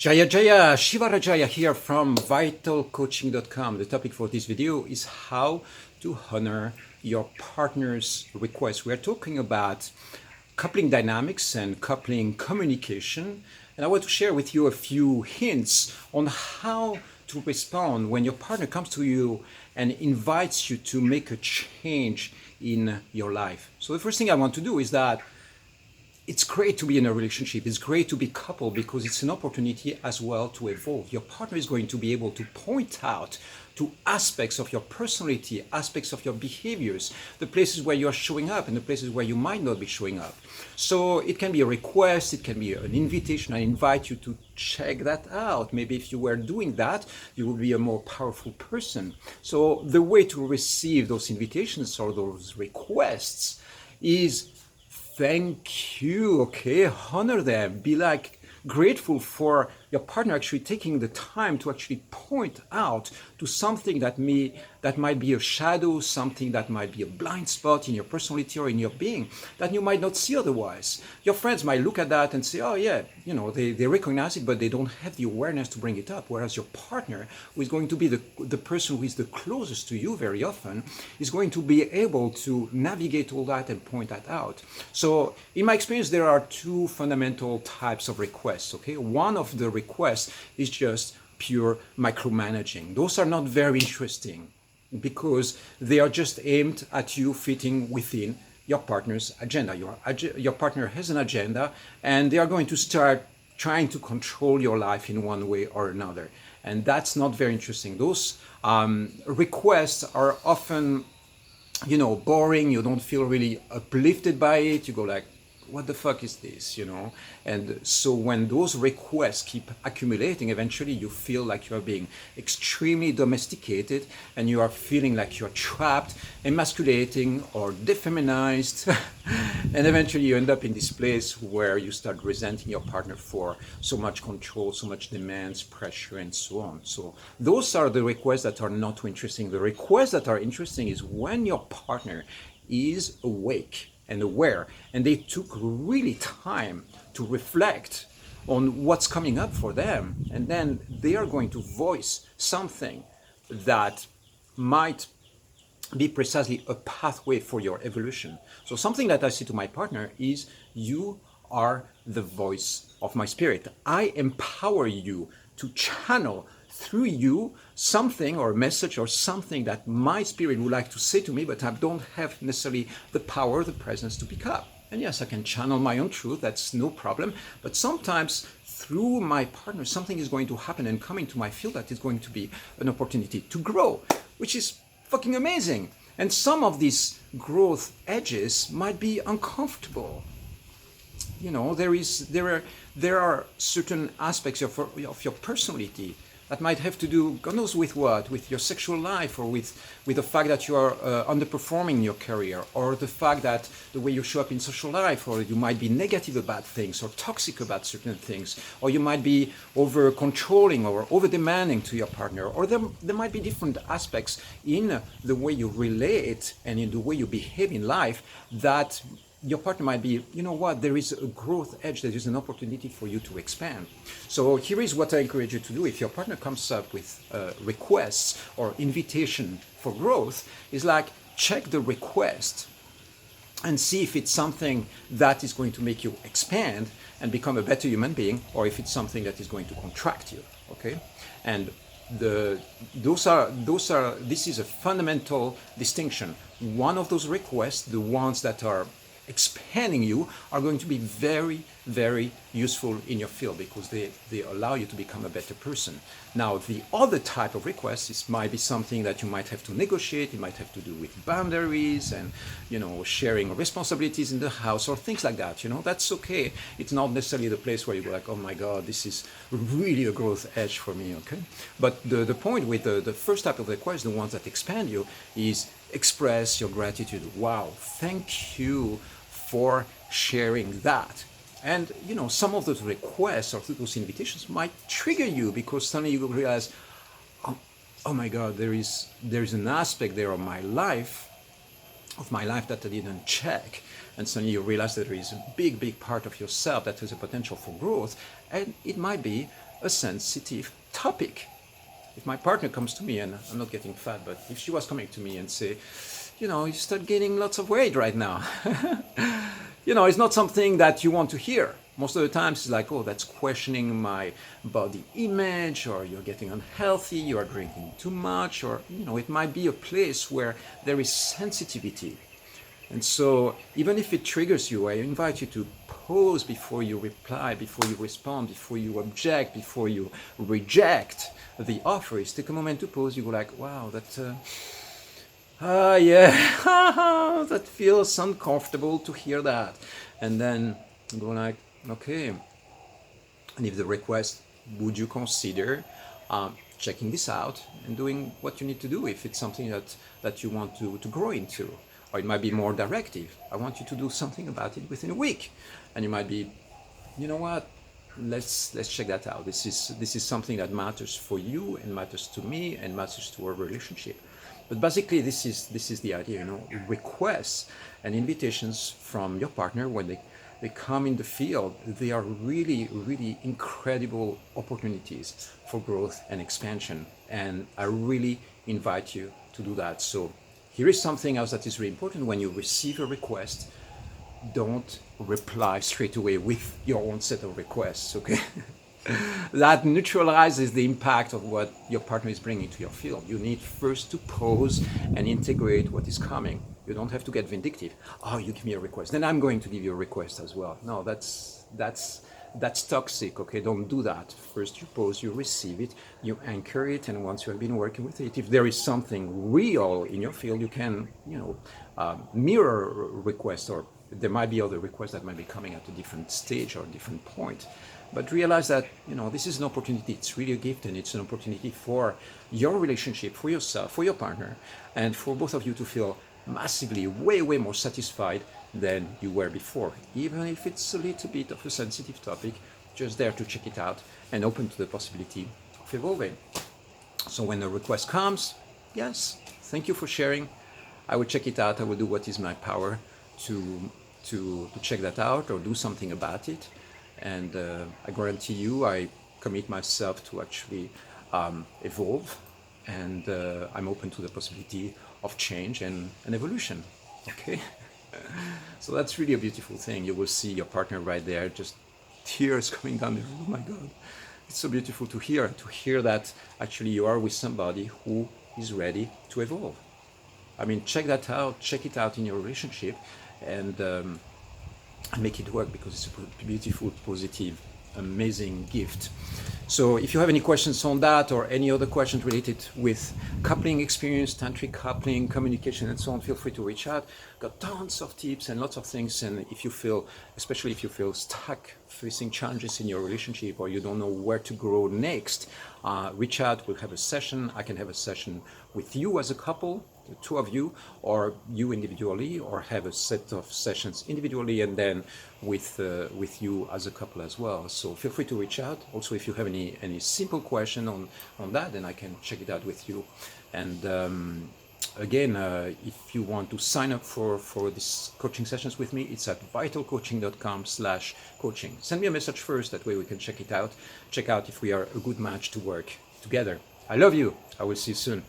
Jaya Jaya, Shivarajaya here from vitalcoaching.com. The topic for this video is how to honor your partner's request. We are talking about coupling dynamics and coupling communication. And I want to share with you a few hints on how to respond when your partner comes to you and invites you to make a change in your life. So the first thing I want to do is that it's great to be in a relationship. It's great to be coupled because it's an opportunity as well to evolve. Your partner is going to be able to point out to aspects of your personality, aspects of your behaviors, the places where you're showing up and the places where you might not be showing up. So it can be a request, it can be an invitation. I invite you to check that out. Maybe if you were doing that, you would be a more powerful person. So the way to receive those invitations or those requests is thank you, okay? Honor them. Be like grateful for your partner actually taking the time to actually point out to something that might be a shadow, something that might be a blind spot in your personality or in your being that you might not see otherwise. Your friends might look at that and say, oh yeah, they recognize it, but they don't have the awareness to bring it up. Whereas your partner, who is going to be the person who is the closest to you very often, is going to be able to navigate all that and point that out. So in my experience, there are two fundamental types of requests, okay? One of the requests is just pure micromanaging. Those are not very interesting because they are just aimed at you fitting within your partner's agenda. Your partner has an agenda and they are going to start trying to control your life in one way or another. And that's not very interesting. Those requests are often, boring. You don't feel really uplifted by it. You go like, what the fuck is this, And so when those requests keep accumulating, eventually you feel like you're being extremely domesticated and you are feeling like you're trapped, emasculating or defeminized. And eventually you end up in this place where you start resenting your partner for so much control, so much demands, pressure, and so on. So those are the requests that are not too interesting. The requests that are interesting is when your partner is awake and aware, and they took really time to reflect on what's coming up for them, and then they are going to voice something that might be precisely a pathway for your evolution. So something that I say to my partner is, you are the voice of my spirit. I empower you to channel through you something or a message or something that my spirit would like to say to me, but I don't have necessarily the power, the presence to pick up. And yes, I can channel my own truth, that's no problem. But sometimes through my partner, something is going to happen and come into my field that is going to be an opportunity to grow, which is fucking amazing. And some of these growth edges might be uncomfortable. There are certain aspects of your personality that might have to do, God knows with what, with your sexual life, or with the fact that you are underperforming in your career, or the fact that the way you show up in social life, or you might be negative about things, or toxic about certain things, or you might be over controlling or over demanding to your partner, or there might be different aspects in the way you relate and in the way you behave in life that your partner might be, there is a growth edge, there is an opportunity for you to expand. So here is what I encourage you to do. If your partner comes up with requests or invitation for growth, is like, check the request and see if it's something that is going to make you expand and become a better human being, or if it's something that is going to contract you, okay? And this is a fundamental distinction. One of those requests, the ones that are expanding you, are going to be very, very useful in your field because they allow you to become a better person. Now, the other type of request might be something that you might have to negotiate. It might have to do with boundaries and, sharing responsibilities in the house or things like that. That's okay. It's not necessarily the place where you go like, oh my God, this is really a growth edge for me, okay? But the point with the first type of request, the ones that expand you, is express your gratitude. Wow, thank you for sharing that. And some of those requests or those invitations might trigger you because suddenly you realize, oh my God, there is an aspect there of my life that I didn't check. And suddenly you realize that there is a big part of yourself that has a potential for growth, and it might be a sensitive topic. If my partner comes to me, and I'm not getting fat, but if she was coming to me and say, you start gaining lots of weight right now, it's not something that you want to hear. Most of the times it's like, oh, that's questioning my body image, or you're getting unhealthy, you are drinking too much, or, it might be a place where there is sensitivity. And so even if it triggers you, I invite you to pause before you reply, before you respond, before you object, before you reject the offer. Is take a moment to pause. You go like, wow, yeah, that feels uncomfortable to hear that. And then go like, okay, and if the request, would you consider checking this out and doing what you need to do if it's something that you want to grow into? Or it might be more directive. I want you to do something about it within a week. And you might be, you know what, let's check that out. This is something that matters for you and matters to me and matters to our relationship. But basically this is the idea, requests and invitations from your partner when they come in the field, they are really, really incredible opportunities for growth and expansion. And I really invite you to do that. So here is something else that is really important. When you receive a request, don't reply straight away with your own set of requests, okay? That neutralizes the impact of what your partner is bringing to your field. You need first to pause and integrate what is coming. You don't have to get vindictive. Oh, you give me a request, then I'm going to give you a request as well. No, that's toxic, okay? Don't do that. First you pause, you receive it, you anchor it, and once you have been working with it, if there is something real in your field, you can, mirror requests, or there might be other requests that might be coming at a different stage or a different point. But realize that, this is an opportunity. It's really a gift, and it's an opportunity for your relationship, for yourself, for your partner, and for both of you to feel massively, way, way more satisfied than you were before. Even if it's a little bit of a sensitive topic, just there to check it out and open to the possibility of evolving. So when the request comes, yes, thank you for sharing. I will check it out. I will do what is my power to check that out or do something about it. And I guarantee you, I commit myself to actually evolve, and I'm open to the possibility of change and evolution. Okay, so that's really a beautiful thing. You will see your partner right there, just tears coming down. Oh my God, it's so beautiful to hear that actually you are with somebody who is ready to evolve. I mean, check that out, check it out in your relationship, and make it work, because it's a beautiful, positive, amazing gift. So if you have any questions on that, or any other questions related with coupling experience, tantric coupling, communication, and so on, feel free to reach out. Got tons of tips and lots of things. And if you feel, especially if you feel stuck, facing challenges in your relationship, or you don't know where to grow next, reach out. We'll have a session. I can have a session with you as a couple, the two of you, or you individually, or have a set of sessions individually and then with you as a couple as well. So feel free to reach out. Also, if you have any simple question on that, then I can check it out with you. And again, if you want to sign up for these coaching sessions with me, it's at vitalcoaching.com/coaching. Send me a message first, that way we can check out if we are a good match to work together. I love you. I will see you soon.